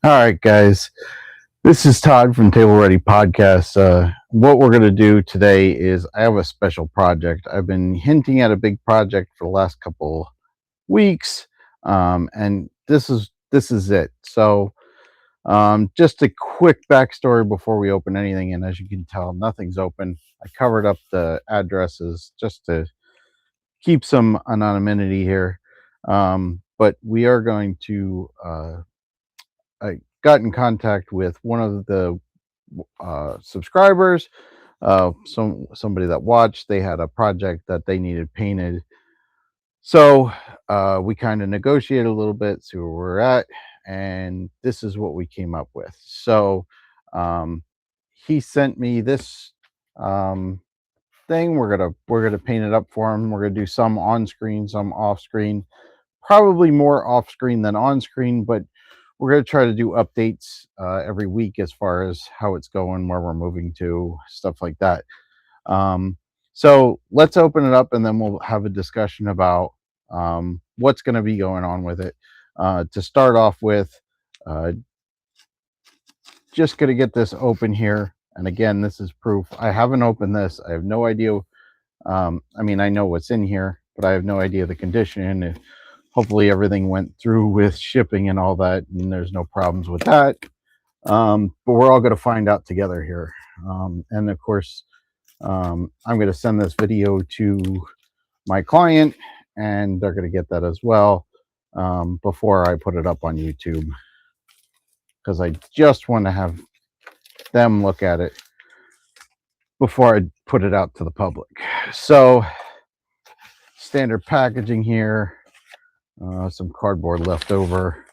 All right, guys. This is Todd from Table Ready Podcast. What we're going to do today is I have a special project. I've been hinting at a big project for the last couple weeks, and this is it. So, just a quick backstory before we open anything. And as you can tell, nothing's open. I covered up the addresses just to keep some anonymity here. But we are going to. I got in contact with one of the subscribers, somebody that watched. They had a project that they needed painted, so we kind of negotiated a little bit, see where we're at, and this is what we came up with. So um, he sent me this thing. We're gonna paint it up for him. We're gonna do some on screen, some off screen. Probably more off screen than on screen, but we're going to try to do updates every week as far as how it's going, where we're moving to, stuff like that. So let's open it up and then we'll have a discussion about what's going to be going on with it. To start off with, just going to get this open here. And again, this is proof. I haven't opened this. I have no idea. I mean, I know what's in here, but I have no idea the condition. Hopefully everything went through with shipping and all that, and there's no problems with that. But we're all going to find out together here. And of course, I'm going to send this video to my client, and they're going to get that as well before I put it up on YouTube, because I just want to have them look at it before I put it out to the public. So standard packaging here. Some cardboard left over,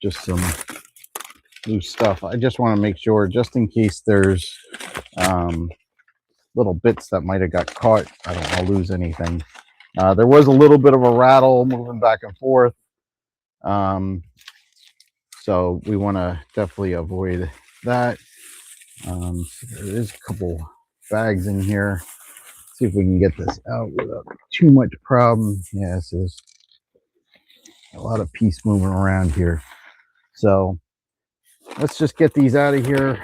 just some loose stuff. I just want to make sure, just in case there's little bits that might have got caught, I don't want to lose anything. There was a little bit of a rattle moving back and forth, so we want to definitely avoid that. There is a couple bags in here. See if we can get this out without too much problem. Yeah, there's a lot of piece moving around here. So let's just get these out of here.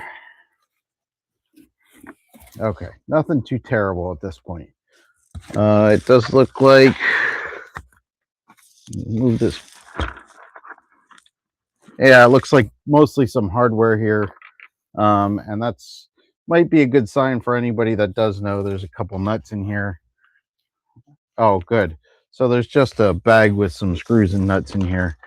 Okay, nothing too terrible at this point. It does look like, move this. Yeah, it looks like mostly some hardware here. And that's might be a good sign for anybody that does know. There's a couple nuts in here. Oh, good. So there's just a bag with some screws and nuts in here,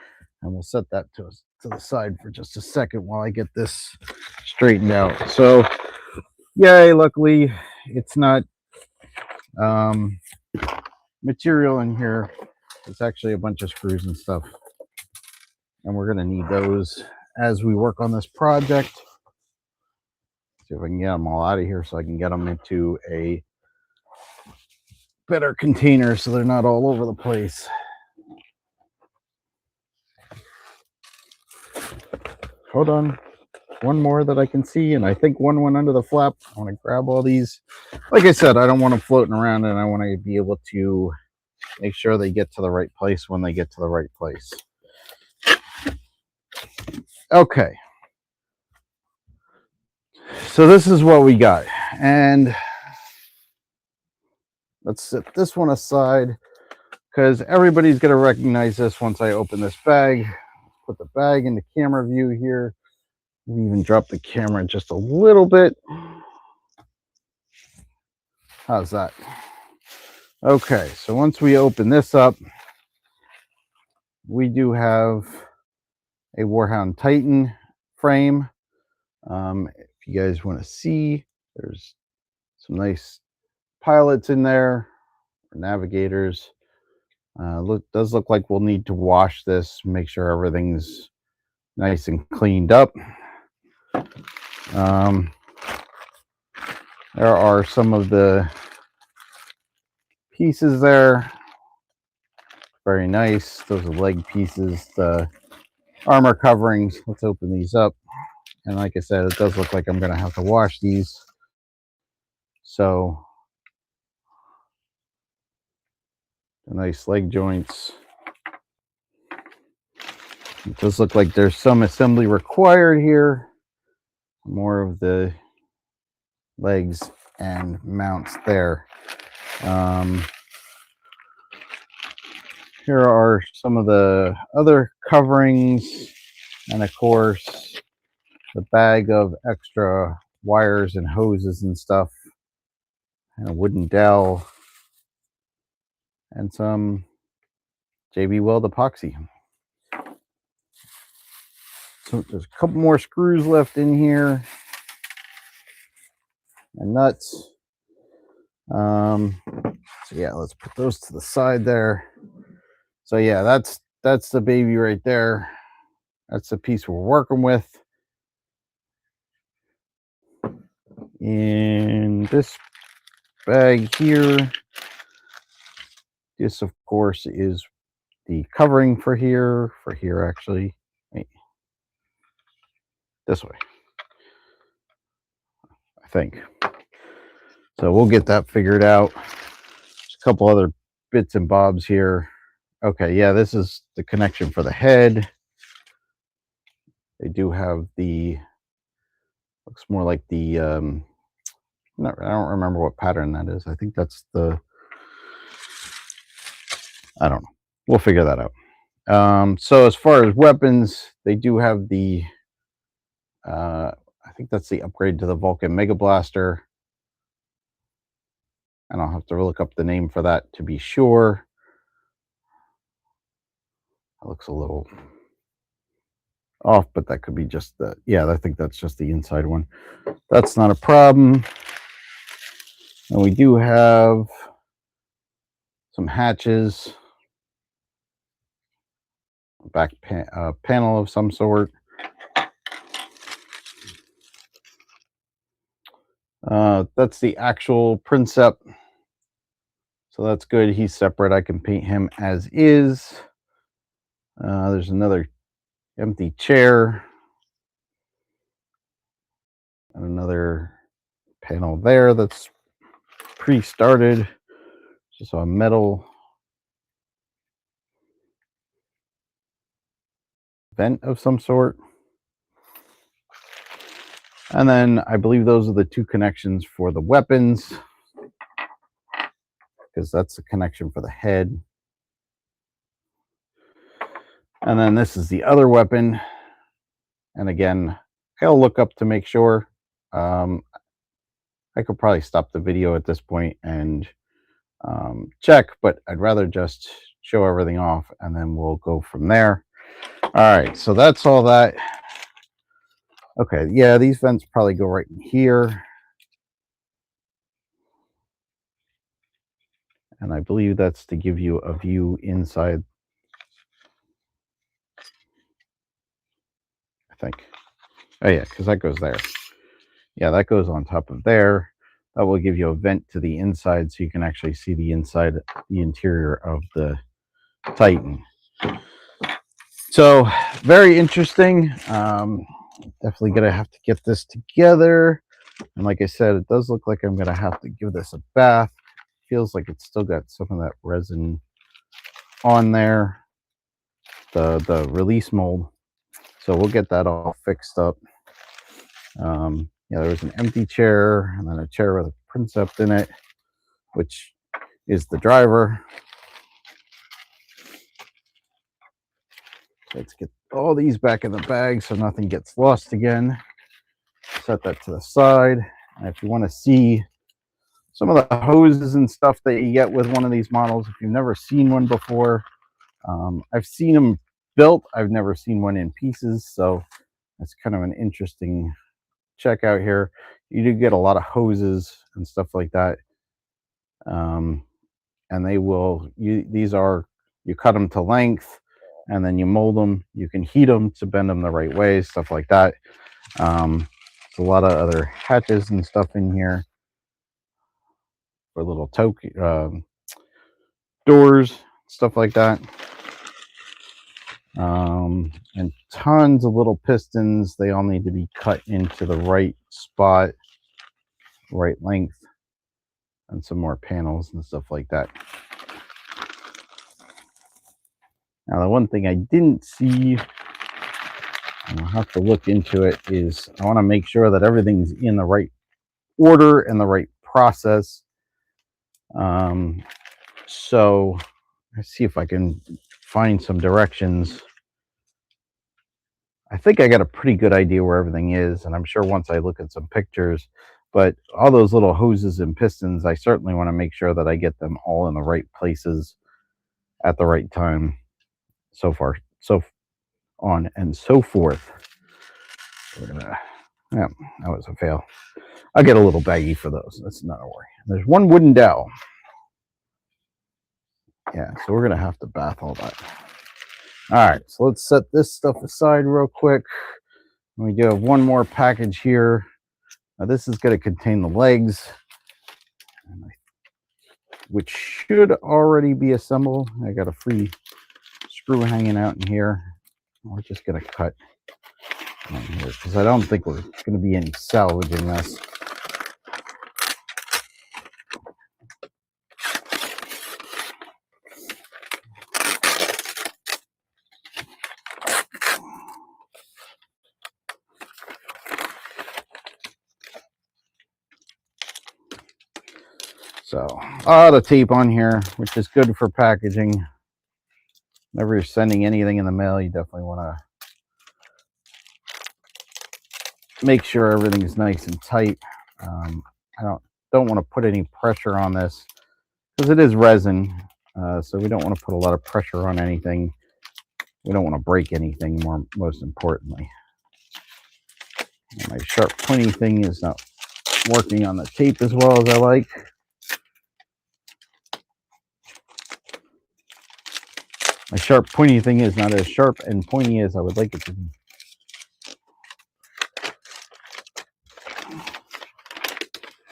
and we'll set that to the side for just a second while I get this straightened out. So yay, luckily it's not material in here. It's actually a bunch of screws and stuff, and we're going to need those as we work on this project. See if I can get them all out of here so I can get them into a better container so they're not all over the place. Hold on. One more that I can see, and I think one went under the flap. I want to grab all these. Like I said, I don't want them floating around, and I want to be able to make sure they get to the right place when they get to the right place. Okay. So this is what we got, and let's set this one aside because everybody's going to recognize this once I open this bag. Put the bag in the camera view here. We even drop the camera just a little bit. How's that? Okay, so once we open this up, we do have a Warhound Titan frame. If you guys want to see, there's some nice pilots in there, navigators. Does look like we'll need to wash this, make sure everything's nice and cleaned up. There are some of the pieces there. Very nice. Those are leg pieces, the armor coverings. Let's open these up. And like I said, it does look like I'm going to have to wash these. So the nice leg joints. It does look like there's some assembly required here. More of the legs and mounts there. Here are some of the other coverings, and of course the bag of extra wires and hoses and stuff, and a wooden dowel, and some JB Weld epoxy. So there's a couple more screws left in here and nuts. So yeah, let's put those to the side there. So yeah, that's the baby right there. That's the piece we're working with. In this bag here, this of course is the covering for here actually. Wait. This way, I think. So we'll get that figured out. There's a couple other bits and bobs here. Okay, yeah, this is the connection for the head. They do have the, looks more like the, I don't remember what pattern that is. I think that's the, I don't know. We'll figure that out. So as far as weapons, they do have the, I think that's the upgrade to the Vulcan Mega Blaster. And I'll have to look up the name for that to be sure. It looks a little off, but that could be just the, yeah, I think that's just the inside one. That's not a problem. And we do have some hatches, back panel of some sort. That's the actual Princep. So that's good. He's separate. I can paint him as is. There's another empty chair. And another panel there that's pre-started. Just a metal vent of some sort. And then I believe those are the two connections for the weapons, because that's the connection for the head. And then this is the other weapon. And again, I'll look up to make sure. I could probably stop the video at this point and check, but I'd rather just show everything off and then we'll go from there. All right, so that's all that. Okay, yeah, these vents probably go right in here. And I believe that's to give you a view inside, I think. Oh yeah, because that goes there. Yeah, that goes on top of there. That will give you a vent to the inside so you can actually see the inside, the interior of the Titan. So very interesting. Definitely gonna have to get this together. And like I said, it does look like I'm gonna have to give this a bath. Feels like it's still got some of that resin on there, the release mold. So we'll get that all fixed up. Yeah, there was an empty chair and then a chair with a Princep in it, which is the driver. Let's get all these back in the bag so nothing gets lost again. Set that to the side. And if you want to see some of the hoses and stuff that you get with one of these models, if you've never seen one before, I've seen them built. I've never seen one in pieces, so that's kind of an interesting check out here. You do get a lot of hoses and stuff like that, and they will, these are, you cut them to length and then you mold them. You can heat them to bend them the right way, stuff like that. There's a lot of other hatches and stuff in here for little doors, stuff like that. And tons of little pistons. They all need to be cut into the right spot, right length, and some more panels and stuff like that. Now, the one thing I didn't see, and I'll have to look into it, is I want to make sure that everything's in the right order and the right process. So let's see if I can find some directions. I think I got a pretty good idea where everything is, and I'm sure once I look at some pictures, but all those little hoses and pistons, I certainly want to make sure that I get them all in the right places at the right time. So on and so forth. We're gonna, yeah, that was a fail. I'll get a little baggy for those. That's not a worry. There's one wooden dowel. Yeah, so we're gonna have to bath all that. All right, so let's set this stuff aside real quick. We do have one more package here. Now this is going to contain the legs, which should already be assembled. I got a free screw hanging out in here. We're just going to cut on here because I don't think we're going to be any salvaging this. So a lot of tape on here, which is good for packaging. Whenever you're sending anything in the mail, you definitely want to make sure everything's nice and tight. I don't want to put any pressure on this because it is resin, so we don't want to put a lot of pressure on anything. We don't want to break anything, most importantly. And my sharp pointy thing is not working on the tape as well as I like. My sharp pointy thing is not as sharp and pointy as I would like it to be.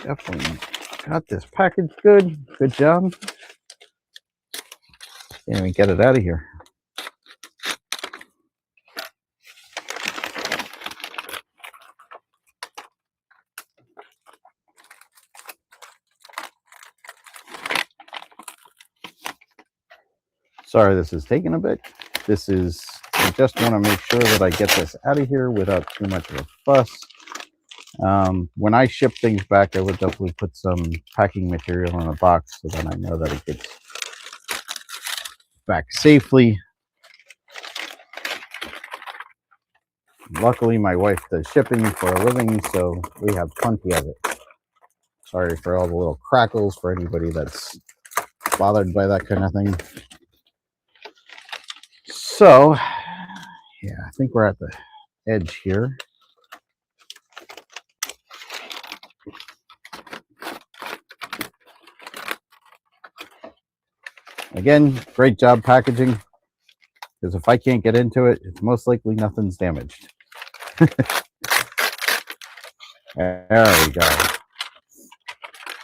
Definitely got this package good. Good job. Can't even get it out of here. Sorry, this is taking a bit. I just want to make sure that I get this out of here without too much of a fuss. When I ship things back, I would definitely put some packing material in a box so that I know that it gets back safely. Luckily, my wife does shipping for a living, so we have plenty of it. Sorry for all the little crackles for anybody that's bothered by that kind of thing. So, yeah, I think we're at the edge here. Again, great job packaging, because if I can't get into it, it's most likely nothing's damaged. There we go.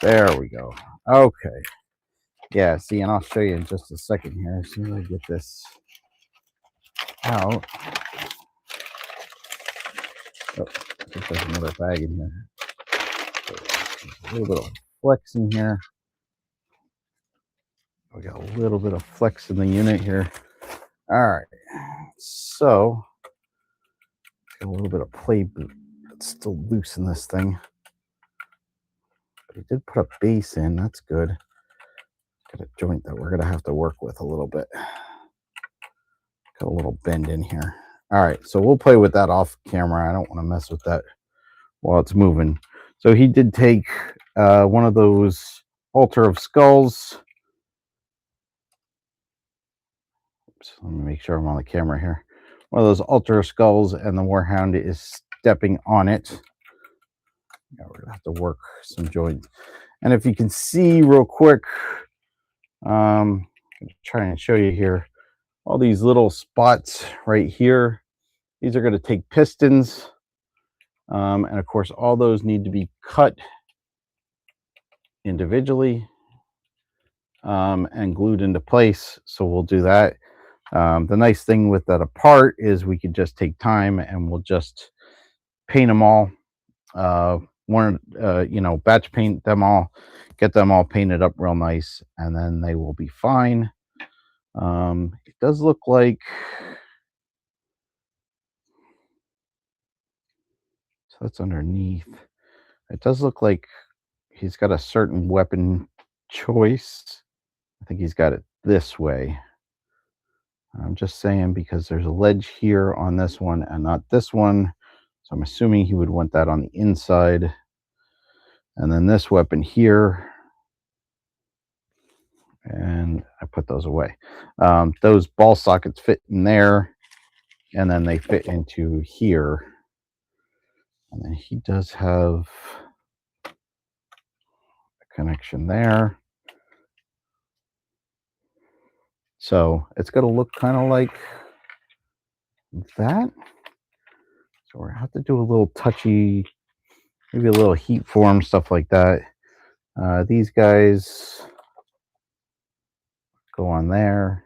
There we go. Okay. Yeah, see, and I'll show you in just a second here. As soon as I get this out. Oh, I think there's another bag in here. A little bit of flex in here. We got a little bit of flex in the unit here. All right. So, got a little bit of play boot that's still loose in this thing. But he did put a base in. That's good. Got a joint that we're going to have to work with a little bit. Got a little bend in here. All right, so we'll play with that off camera. I don't want to mess with that while it's moving. So he did take one of those altar of skulls. Oops, let me make sure I'm on the camera here. One of those altar of skulls, and the Warhound is stepping on it. Yeah, we're gonna have to work some joints. And if you can see real quick, I'm gonna try and show you here. all these little spots right here. These are going to take pistons. And of course, all those need to be cut individually and glued into place. So we'll do that. The nice thing with that apart is we could just take time and we'll just paint them all. Batch paint them all, get them all painted up real nice, and then they will be fine. It does look like, so that's underneath. It does look like he's got a certain weapon choice. I think he's got it this way. I'm just saying because there's a ledge here on this one and not this one. So I'm assuming he would want that on the inside. And then this weapon here. And I put those away. Those ball sockets fit in there. And then they fit into here. And then he does have a connection there. So it's going to look kind of like that. So we're going to have to do a little touchy, maybe a little heat form, stuff like that. These guys go on there.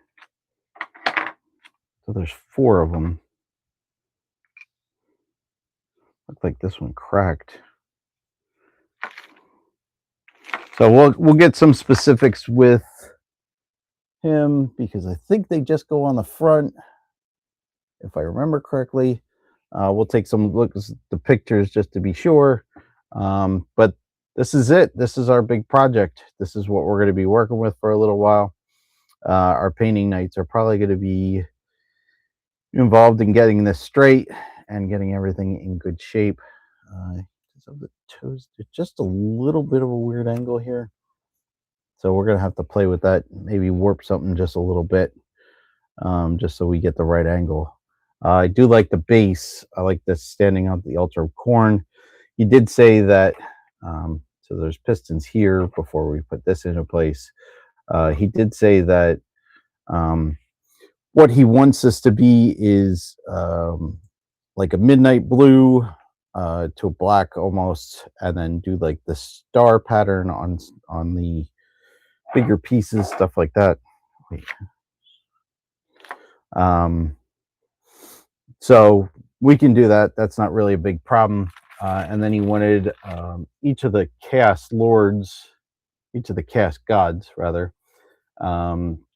So there's 4 of them. Look like this one cracked. So we'll get some specifics with him because I think they just go on the front, if I remember correctly. We'll take some looks at the pictures just to be sure. But this is it. This is our big project. This is what we're going to be working with for a little while. Our painting nights are probably going to be involved in getting this straight and getting everything in good shape. Of the toes, there's just a little bit of a weird angle here, so we're gonna have to play with that, maybe warp something just a little bit, just so we get the right angle. I do like the base. I like this standing on the altar of corn. He did say that, so there's pistons here before we put this into place. He did say that what he wants this to be is like a midnight blue to a black almost, and then do like the star pattern on the bigger pieces, stuff like that. So we can do that. That's not really a big problem. And then he wanted each of the chaos lords, each of the chaos gods rather,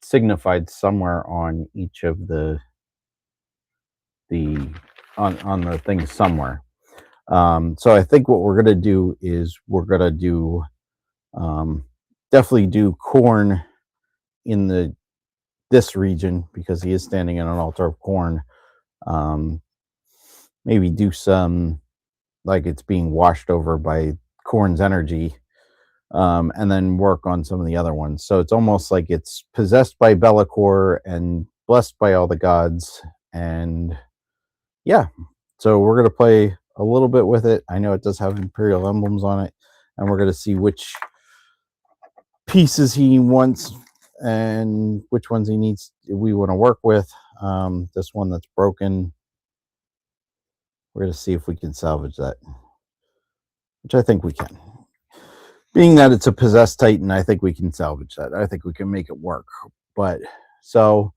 signified somewhere on each of the on the things somewhere. So I think what we're gonna do is we're gonna do definitely do corn in this region because he is standing in an altar of corn. Maybe do some like it's being washed over by corn's energy, and then work on some of the other ones. So it's almost like it's possessed by Be'lakor and blessed by all the gods. And yeah, so we're gonna play a little bit with it. I know it does have imperial emblems on it, and we're going to see which pieces he wants and which ones we want to work with. This one that's broken, we're going to see if we can salvage that, which I think we can. Being that it's a possessed titan, I think we can salvage that. I think we can make it work. But so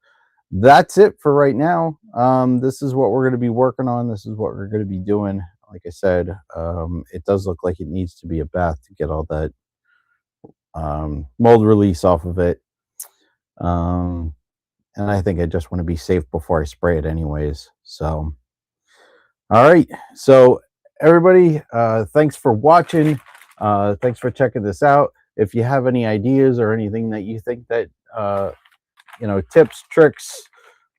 that's it for right now. This is what we're going to be working on. This is what we're going to be doing. Like I said, it does look like it needs to be a bath to get all that mold release off of it. And I think I just want to be safe before I spray it anyways. So, all right. So everybody, thanks for watching. Thanks for checking this out. If you have any ideas or anything that you think that, tips, tricks,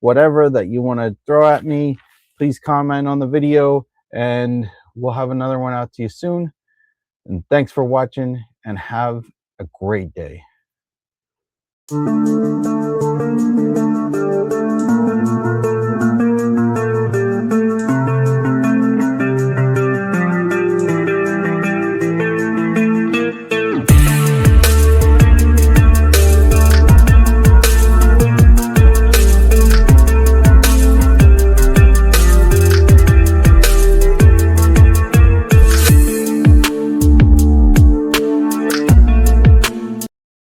whatever that you want to throw at me, please comment on the video and we'll have another one out to you soon. And thanks for watching and have a great day.